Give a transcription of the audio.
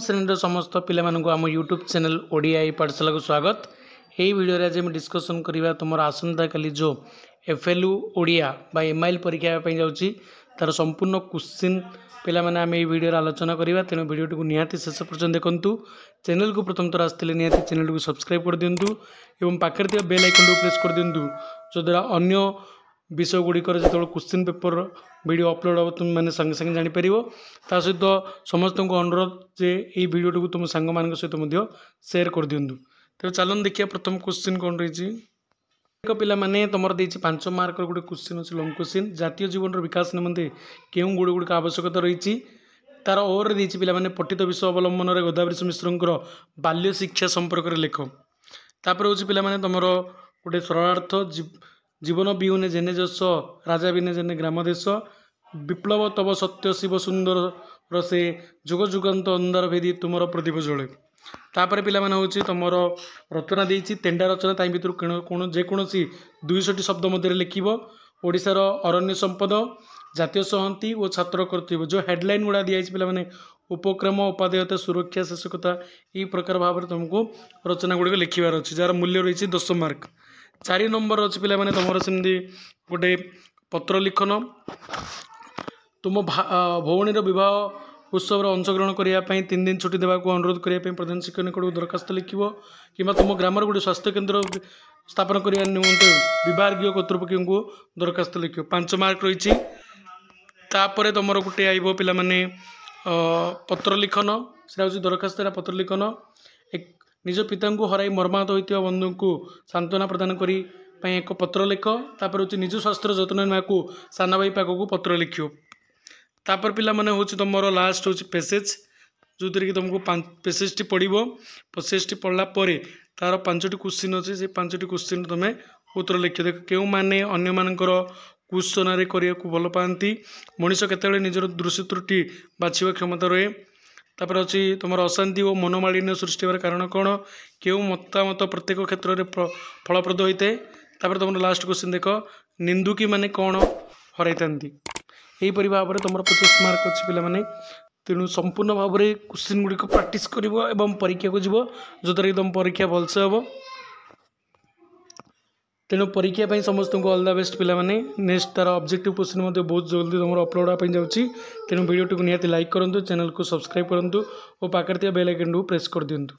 श्रेणी समस्त पिला आम यूट्यूब चैनल ओडिया पाठशाला को स्वागत। यही वीडियो आज हम डिस्कसन करवा तुम आसंता काली जो एफएलयू ओडिया बा एमआईएल परीक्षा जाऊँगी तार संपूर्ण क्वेश्चन पिला माने आम वीडियो आलोचना करवा। तेणु वीडियो को निहाती शेष पर्यटन देखूँ। चैनल को प्रथम थर आसते निहाती चैनल को सब्सक्राइब कर दिंतु और पाखे थी बेल आइकन को प्रेस कर दिंतु जद्वारा अन्य विषय गुड़िकर जो क्वेश्चन पेपर वीडियो अपलोड हम तुम मैंने संगे संगे जापर। ता सहित समस्त को अनुरोध जे ये वीडियो तुम सांग मान सहित सेयार कर दिंतु। तो चलन देखिए प्रथम क्वेश्चन कौन रही पिला माने तुम दी 5 मार्क गोटे क्वेश्चन अच्छे लंग क्वेश्चन जातीय जीवन विकास निमंते क्यों गुड़ गुड़िक आवश्यकता रही तार ओवर दी पिला माने पठित विषय अवलंबन में गोदावरी मिश्र बाल्य शिक्षा संपर्क में लेख। तापर हूँ पिला माने तुम गोटे सरलार्थ जीवन बिहुने जेने जस राजा बिने जेने ग्राम देश विप्लव तब सत्य शिव सुंदर रसे जुग जुगान्त अंधार भेदी तुमर प्रदीप जले। तापर पिला माने होची तुमर रचना देइछि तेंडा रचना ताई भितर कोन जेकोसी 200 शब्द मध्य लिखिबो ओडिशार अरण्य संपद जातीय सहंती और छात्र कर्तव्य जो हेडलाइन गुड़ा दिखाई पिला माने उपक्रम उपादेयता सुरक्षा शेषकता ये प्रकार भाव में तुमको रचना गुड़िक लिखार अच्छी जार मूल्य रही 10 मार्क। 4 नंबर अच्छी पिला माने तुम सेमती गोटे पत्र लिखन तुम भौणी विवाह उत्सव अंशग्रहण करने 3 दिन छुट्टी देवा अनुरोध करने प्रधान शिक्षक निकट दरखास्त लिख कि तुम ग्राम गोटे स्वास्थ्य केन्द्र स्थापन करने निमंते विभागीय कर्तृपक्ष को दरखास्त लिख 5 मार्क रही। तापर तुम गोटे आइब पिला माने पत्र लिखन से दरखास्त पत्र लिखन एक निज पिता को हर मर्माहत होता बंधु को सांत्वना प्रदान करी एक पत्र लिख। तापर हूँ निज स्वास्थ्य जत्न ना को सान भाई पाखक पत्र लिख। तापर पिला माने हूँ तुम लास्ट हूँ पेसेज जो थी कि तुमको पेसेज टी पढ़ पेसेज टी पढ़ला तार 5टी क्वेश्चन अच्छे से 5टी क्वेश्चन तुम उत्तर लिख देख क्यों माने अन्य मानकर क्वेश्चन करने को भल पाती मनीष केतबेले निजर दृश्य त्रुटि बाछिबा क्षमता रहे। तापर अच्छी तुम अशांति और मनोमालिन्य सृष्टि होकर कारण कौन क्यों मतामत प्रत्येक क्षेत्र में फलप्रद होता है। तापर तुम लास्ट क्वेश्चन देख निंदुकी माने कौन हर यहीपरि भाव में तुम 50 मार्क अच्छी पिला माने। तेणु संपूर्ण भाव में क्वेश्चन गुड़िक प्रैक्टिस कर परीक्षा को जीव जो कि तुम परीक्षा भलसे हम। तेणु परीक्षा समस्त को ऑल द बेस्ट पिला माने। नेक्स्ट तार ऑब्जेक्टिव क्वेश्चन बहुत जल्दी तुम अपलोड होगा जाऊँगी। तेणु वीडियो को निहाती लाइक करूँ चैनल को सब्सक्राइब करूँ और पाखे बेल आइकन को प्रेस कर दिंतु।